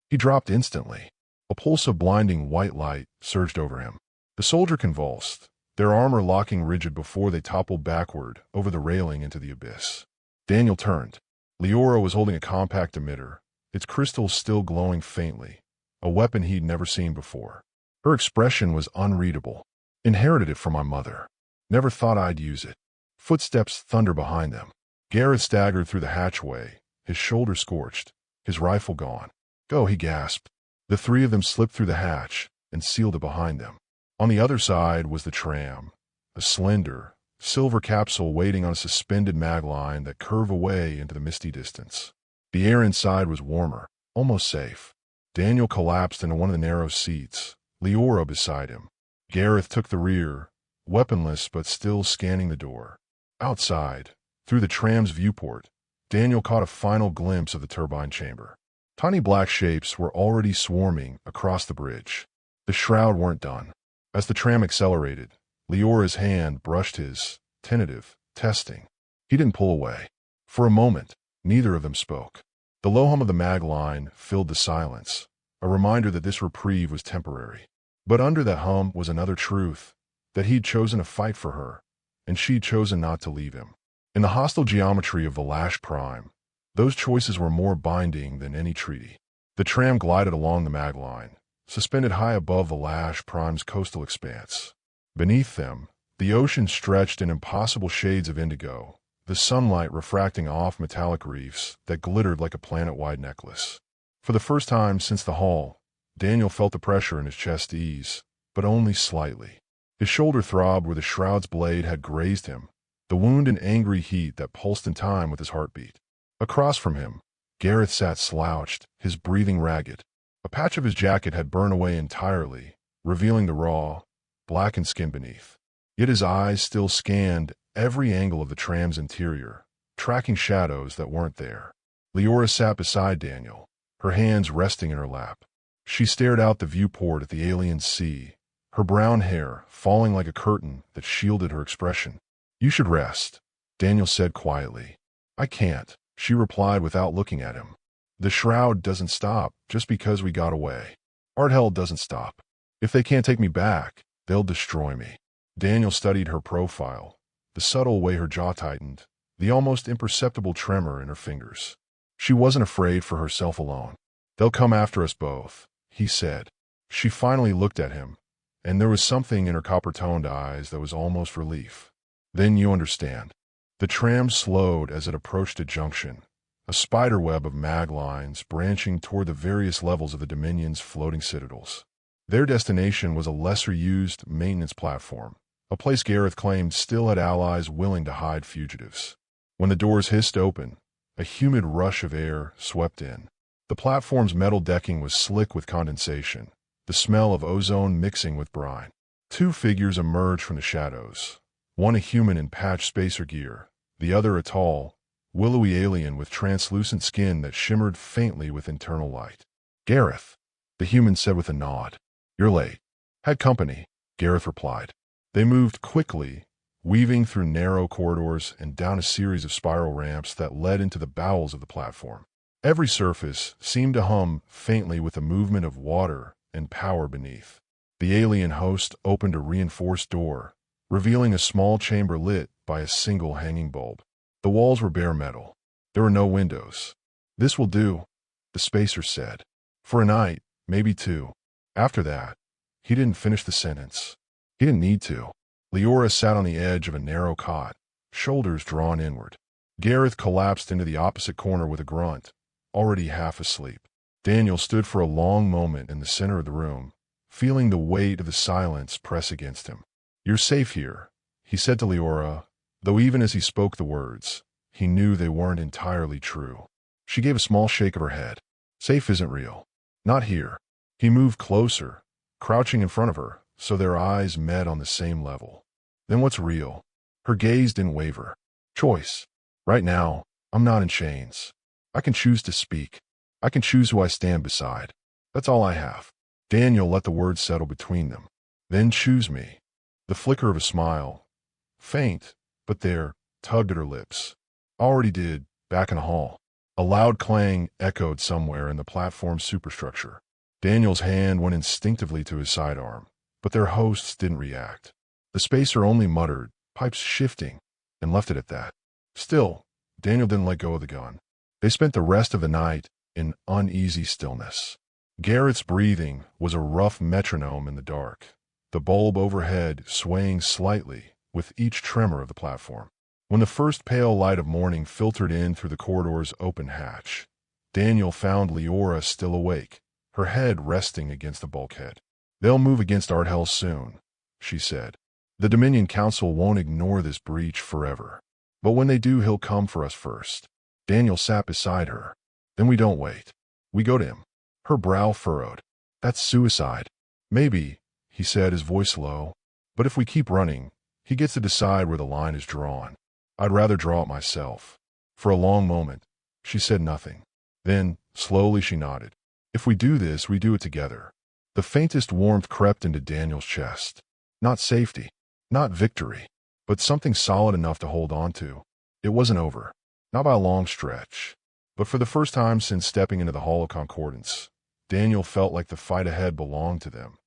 He dropped instantly. A pulse of blinding white light surged over him. The soldier convulsed, their armor locking rigid before they toppled backward over the railing into the abyss. Daniel turned. Leora was holding a compact emitter, its crystals still glowing faintly, a weapon he'd never seen before. Her expression was unreadable. "Inherited it from my mother. Never thought I'd use it." Footsteps thundered behind them. Gareth staggered through the hatchway, his shoulder scorched, his rifle gone. "Go," he gasped. The three of them slipped through the hatch and sealed it behind them. On the other side was the tram, a slender, silver capsule waiting on a suspended mag line that curved away into the misty distance. The air inside was warmer, almost safe. Daniel collapsed into one of the narrow seats, Leora beside him. Gareth took the rear, weaponless but still scanning the door. Outside, through the tram's viewport, Daniel caught a final glimpse of the turbine chamber. Tiny black shapes were already swarming across the bridge. The shroud weren't done. As the tram accelerated, Leora's hand brushed his, tentative, testing. He didn't pull away. For a moment, neither of them spoke. The low hum of the mag line filled the silence, a reminder that this reprieve was temporary. But under that hum was another truth, that he'd chosen to fight for her, and she'd chosen not to leave him. In the hostile geometry of the Lash Prime, those choices were more binding than any treaty. The tram glided along the mag line, suspended high above the Lash Prime's coastal expanse. Beneath them, the ocean stretched in impossible shades of indigo, the sunlight refracting off metallic reefs that glittered like a planet-wide necklace. For the first time since the haul, Daniel felt the pressure in his chest ease, but only slightly. His shoulder throbbed where the shroud's blade had grazed him, the wound and angry heat that pulsed in time with his heartbeat. Across from him, Gareth sat slouched, his breathing ragged. A patch of his jacket had burned away entirely, revealing the raw, blackened skin beneath. Yet his eyes still scanned every angle of the tram's interior, tracking shadows that weren't there. Leora sat beside Daniel, her hands resting in her lap. She stared out the viewport at the alien sea, her brown hair falling like a curtain that shielded her expression. "You should rest," Daniel said quietly. "I can't," she replied without looking at him. "The shroud doesn't stop just because we got away. Art hell doesn't stop. If they can't take me back, they'll destroy me." Daniel studied her profile, the subtle way her jaw tightened, the almost imperceptible tremor in her fingers. She wasn't afraid for herself alone. "They'll come after us both," he said. She finally looked at him, and there was something in her copper-toned eyes that was almost relief. "Then you understand." The tram slowed as it approached a junction, a spiderweb of mag lines branching toward the various levels of the Dominion's floating citadels. Their destination was a lesser-used maintenance platform, a place Gareth claimed still had allies willing to hide fugitives. When the doors hissed open, a humid rush of air swept in. The platform's metal decking was slick with condensation, the smell of ozone mixing with brine. Two figures emerged from the shadows, one a human in patched spacer gear, the other a tall, willowy alien with translucent skin that shimmered faintly with internal light. "Gareth," the human said with a nod. "You're late." "Had company," Gareth replied. They moved quickly, weaving through narrow corridors and down a series of spiral ramps that led into the bowels of the platform. Every surface seemed to hum faintly with the movement of water and power beneath. The alien host opened a reinforced door, revealing a small chamber lit by a single hanging bulb. The walls were bare metal. There were no windows. "This will do," the spacer said. "For a night, maybe two." After that, he didn't finish the sentence. He didn't need to. Leora sat on the edge of a narrow cot, shoulders drawn inward. Gareth collapsed into the opposite corner with a grunt, already half asleep. Daniel stood for a long moment in the center of the room, feeling the weight of the silence press against him. "You're safe here," he said to Leora, though even as he spoke the words, he knew they weren't entirely true. She gave a small shake of her head. "Safe isn't real. Not here." He moved closer, crouching in front of her, so their eyes met on the same level. "Then what's real?" Her gaze didn't waver. "Choice. Right now, I'm not in chains. I can choose to speak. I can choose who I stand beside. That's all I have." Daniel let the words settle between them. "Then choose me." The flicker of a smile, faint, but there, tugged at her lips. "Already did, back in the hall." A loud clang echoed somewhere in the platform's superstructure. Daniel's hand went instinctively to his sidearm, but their hosts didn't react. The spacer only muttered, "Pipes shifting," and left it at that. Still, Daniel didn't let go of the gun. They spent the rest of the night in uneasy stillness. Garrett's breathing was a rough metronome in the dark, the bulb overhead swaying slightly with each tremor of the platform. When the first pale light of morning filtered in through the corridor's open hatch, Daniel found Leora still awake, her head resting against the bulkhead. "They'll move against Arthel soon," she said. "The Dominion Council won't ignore this breach forever. But when they do, he'll come for us first." Daniel sat beside her. "Then we don't wait. We go to him." Her brow furrowed. "That's suicide." "Maybe," he said, his voice low. "But if we keep running, he gets to decide where the line is drawn. I'd rather draw it myself." For a long moment, she said nothing. Then, slowly she nodded. "If we do this, we do it together." The faintest warmth crept into Daniel's chest. Not safety, not victory, but something solid enough to hold on to. It wasn't over, not by a long stretch. But for the first time since stepping into the Hall of Concordance, Daniel felt like the fight ahead belonged to them.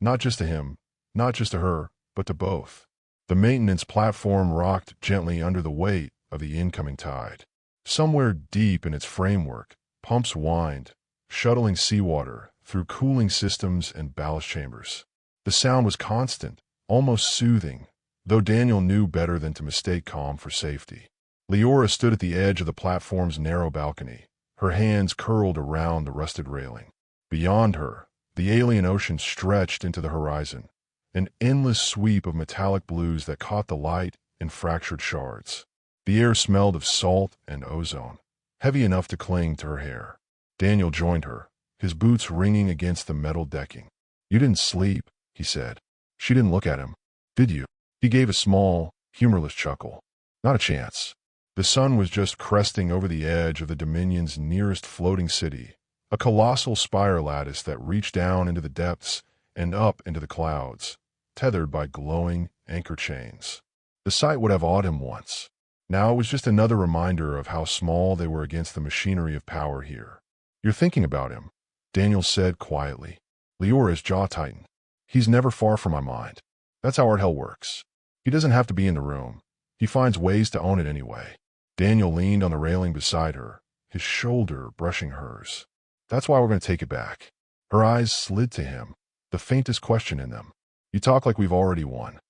Not just to him, not just to her, but to both. The maintenance platform rocked gently under the weight of the incoming tide. Somewhere deep in its framework, pumps whined, shuttling seawater through cooling systems and ballast chambers. The sound was constant, almost soothing, though Daniel knew better than to mistake calm for safety. Leora stood at the edge of the platform's narrow balcony, her hands curled around the rusted railing. Beyond her, the alien ocean stretched into the horizon, an endless sweep of metallic blues that caught the light in fractured shards. The air smelled of salt and ozone, heavy enough to cling to her hair. Daniel joined her, his boots ringing against the metal decking. "You didn't sleep," he said. She didn't look at him. "Did you?" He gave a small, humorless chuckle. "Not a chance." The sun was just cresting over the edge of the Dominion's nearest floating city, a colossal spire lattice that reached down into the depths and up into the clouds, tethered by glowing anchor chains. The sight would have awed him once. Now it was just another reminder of how small they were against the machinery of power here. "You're thinking about him," Daniel said quietly. Leora's jaw tightened. "He's never far from my mind." That's how art hell works. He doesn't have to be in the room. He finds ways to own it anyway. Daniel leaned on the railing beside her, his shoulder brushing hers. That's why we're going to take it back. Her eyes slid to him, the faintest question in them. You talk like we've already won.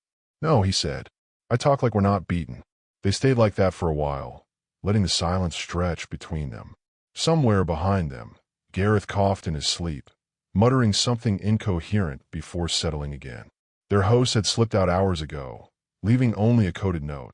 No, he said. I talk like we're not beaten. They stayed like that for a while, letting the silence stretch between them. Somewhere behind them, Gareth coughed in his sleep, muttering something incoherent before settling again. Their host had slipped out hours ago, leaving only a coded note.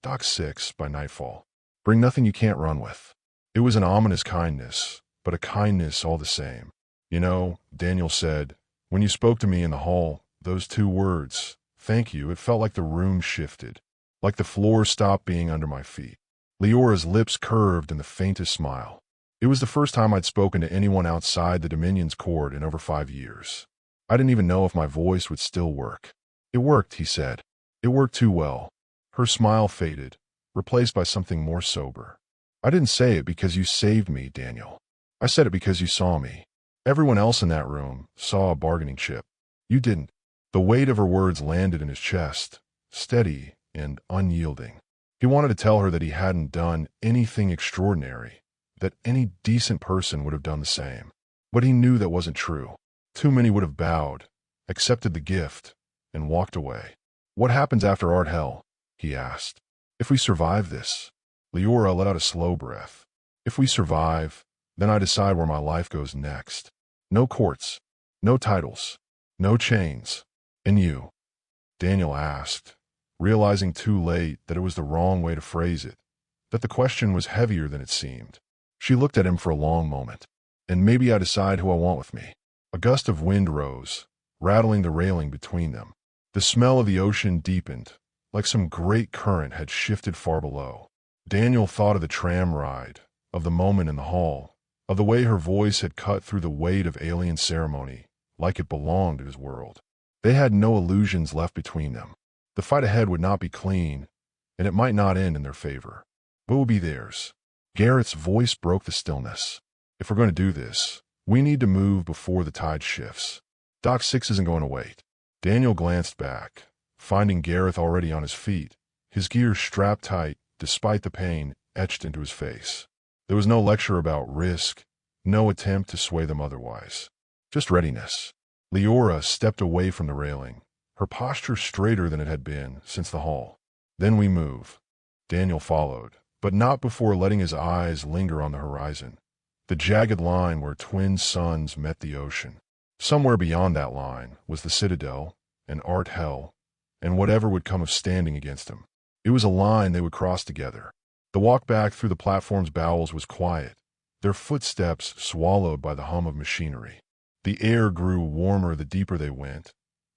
Dock 6 by nightfall. Bring nothing you can't run with. It was an ominous kindness, but a kindness all the same. You know, Daniel said, when you spoke to me in the hall, those 2 words, thank you, it felt like the room shifted, like the floor stopped being under my feet. Leora's lips curved in the faintest smile. It was the first time I'd spoken to anyone outside the Dominion's court in over 5 years. I didn't even know if my voice would still work. It worked, he said. It worked too well. Her smile faded, replaced by something more sober. I didn't say it because you saved me, Daniel. I said it because you saw me. Everyone else in that room saw a bargaining chip. You didn't. The weight of her words landed in his chest, steady and unyielding. He wanted to tell her that he hadn't done anything extraordinary, that any decent person would have done the same. But he knew that wasn't true. Too many would have bowed, accepted the gift, and walked away. What happens after art hell? He asked. If we survive this, Leora let out a slow breath. If we survive, then I decide where my life goes next. No courts, no titles, no chains. And you? Daniel asked, realizing too late that it was the wrong way to phrase it, that the question was heavier than it seemed. She looked at him for a long moment. And maybe I decide who I want with me. A gust of wind rose, rattling the railing between them. The smell of the ocean deepened, like some great current had shifted far below. Daniel thought of the tram ride, of the moment in the hall, of the way her voice had cut through the weight of alien ceremony, like it belonged in his world. They had no illusions left between them. The fight ahead would not be clean, and it might not end in their favor, but would be theirs. Garrett's voice broke the stillness. If we're going to do this, we need to move before the tide shifts. Dock 6 isn't going to wait. Daniel glanced back, finding Gareth already on his feet, his gears strapped tight despite the pain etched into his face. There was no lecture about risk, no attempt to sway them otherwise. Just readiness. Leora stepped away from the railing, her posture straighter than it had been since the hall. Then we move. Daniel followed, but not before letting his eyes linger on the horizon. The jagged line where twin suns met the ocean. Somewhere beyond that line was the Citadel, and art hell, and whatever would come of standing against him. It was a line they would cross together. The walk back through the platform's bowels was quiet, their footsteps swallowed by the hum of machinery. The air grew warmer the deeper they went,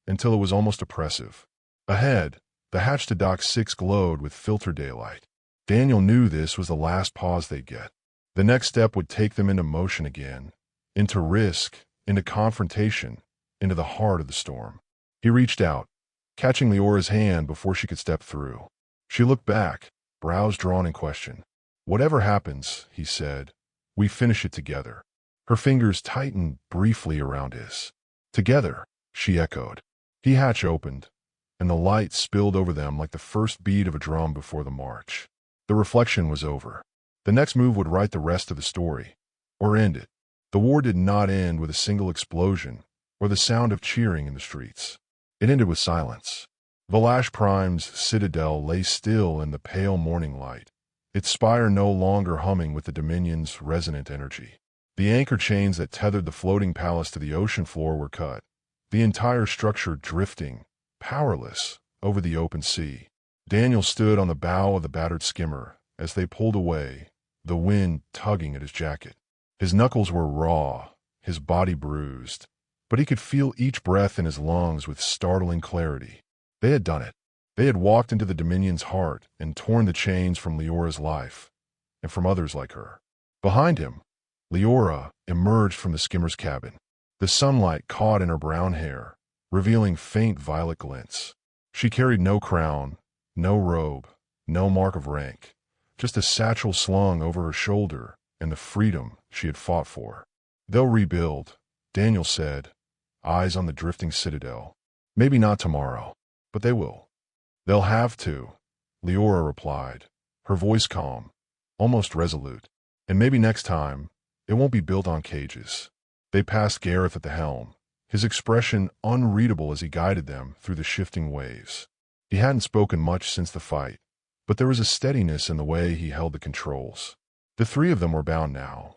until it was almost oppressive. Ahead, the hatch to Dock 6 glowed with filter daylight. Daniel knew this was the last pause they'd get. The next step would take them into motion again, into risk, into confrontation, into the heart of the storm. He reached out, catching Leora's hand before she could step through. She looked back, brows drawn in question. Whatever happens, he said, we finish it together. Her fingers tightened briefly around his. Together, she echoed. The hatch opened, and the light spilled over them like the first beat of a drum before the march. The reflection was over. The next move would write the rest of the story, or end it. The war did not end with a single explosion or the sound of cheering in the streets. It ended with silence. Valash Prime's citadel lay still in the pale morning light, its spire no longer humming with the Dominion's resonant energy. The anchor chains that tethered the floating palace to the ocean floor were cut, the entire structure drifting, powerless, over the open sea. Daniel stood on the bow of the battered skimmer as they pulled away, the wind tugging at his jacket. His knuckles were raw, his body bruised, but he could feel each breath in his lungs with startling clarity. They had done it. They had walked into the Dominion's heart and torn the chains from Leora's life, and from others like her. Behind him, Leora emerged from the skimmer's cabin. The sunlight caught in her brown hair, revealing faint violet glints. She carried no crown, no robe, no mark of rank, just a satchel slung over her shoulder and the freedom she had fought for. They'll rebuild, Daniel said, eyes on the drifting citadel. Maybe not tomorrow, but they will. They'll have to, Leora replied, her voice calm, almost resolute. And maybe next time, it won't be built on cages. They passed Gareth at the helm, his expression unreadable as he guided them through the shifting waves. He hadn't spoken much since the fight, but there was a steadiness in the way he held the controls. The three of them were bound now,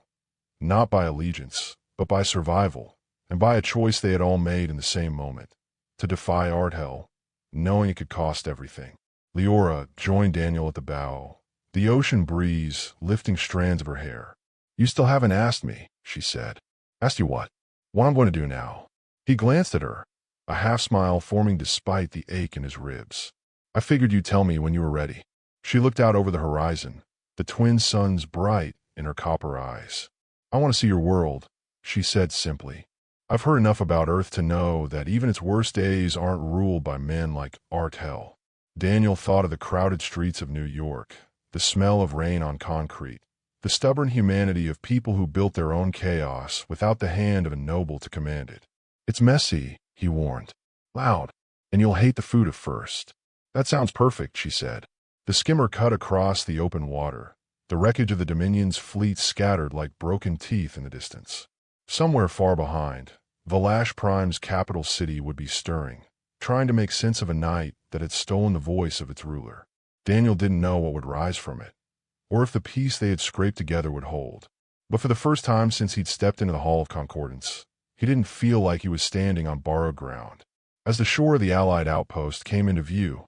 not by allegiance, but by survival, and by a choice they had all made in the same moment, to defy Ardhell, knowing it could cost everything. Leora joined Daniel at the bow, the ocean breeze lifting strands of her hair. "You still haven't asked me," she said. "Asked you what?" "What I'm going to do now." He glanced at her, a half-smile forming despite the ache in his ribs. "I figured you'd tell me when you were ready." She looked out over the horizon, the twin suns bright in her copper eyes. "I want to see your world," she said simply. "I've heard enough about Earth to know that even its worst days aren't ruled by men like Ardhell." Daniel thought of the crowded streets of New York, the smell of rain on concrete, the stubborn humanity of people who built their own chaos without the hand of a noble to command it. "It's messy," he warned. "Loud, and you'll hate the food at first." "That sounds perfect," she said. The skimmer cut across the open water, the wreckage of the Dominion's fleet scattered like broken teeth in the distance. Somewhere far behind, Valash Prime's capital city would be stirring, trying to make sense of a night that had stolen the voice of its ruler. Daniel didn't know what would rise from it, or if the peace they had scraped together would hold. But for the first time since he'd stepped into the Hall of Concordance, he didn't feel like he was standing on borrowed ground. As the shore of the Allied outpost came into view,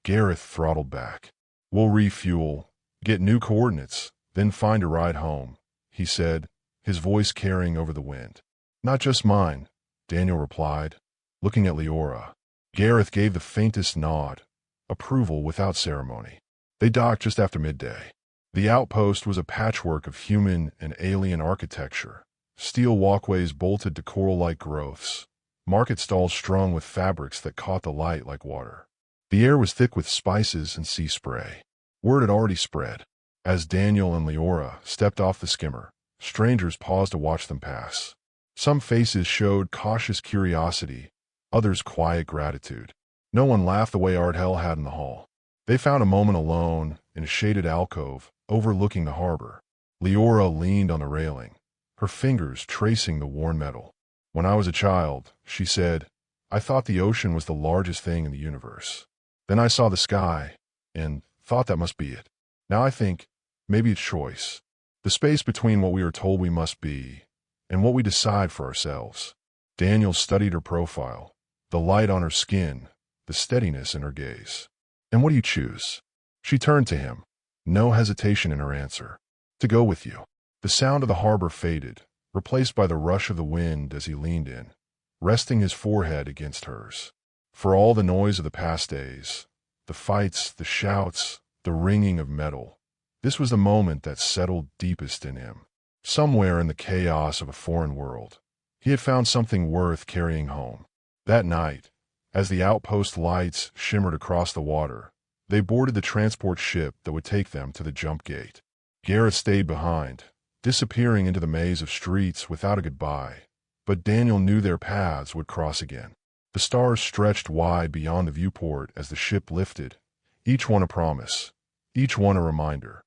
Gareth throttled back. "We'll refuel, get new coordinates, then find a ride home," he said, his voice carrying over the wind. "Not just mine," Daniel replied, looking at Leora. Gareth gave the faintest nod, approval without ceremony. They docked just after midday. The outpost was a patchwork of human and alien architecture, steel walkways bolted to coral-like growths, market stalls strung with fabrics that caught the light like water. The air was thick with spices and sea spray. Word had already spread. As Daniel and Leora stepped off the skimmer, strangers paused to watch them pass. Some faces showed cautious curiosity, others quiet gratitude. No one laughed the way Ardhell had in the hall. They found a moment alone in a shaded alcove overlooking the harbor. Leora leaned on the railing, her fingers tracing the worn metal. "When I was a child," she said, "I thought the ocean was the largest thing in the universe. Then I saw the sky, and thought that must be it. Now I think, maybe it's choice. The space between what we are told we must be, and what we decide for ourselves." Daniel studied her profile, the light on her skin, the steadiness in her gaze. "And what do you choose?" She turned to him, no hesitation in her answer. "To go with you." The sound of the harbor faded, replaced by the rush of the wind as he leaned in, resting his forehead against hers. For all the noise of the past days, the fights, the shouts, the ringing of metal, this was the moment that settled deepest in him. Somewhere in the chaos of a foreign world, he had found something worth carrying home. That night, as the outpost lights shimmered across the water, they boarded the transport ship that would take them to the jump gate. Gareth stayed behind, disappearing into the maze of streets without a goodbye, but Daniel knew their paths would cross again. The stars stretched wide beyond the viewport as the ship lifted, each one a promise, each one a reminder.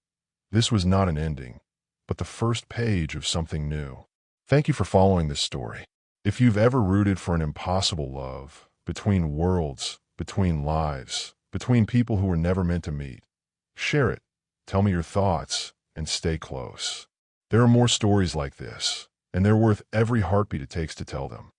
This was not an ending, but the first page of something new. Thank you for following this story. If you've ever rooted for an impossible love, between worlds, between lives, between people who were never meant to meet, share it, tell me your thoughts, and stay close. There are more stories like this, and they're worth every heartbeat it takes to tell them.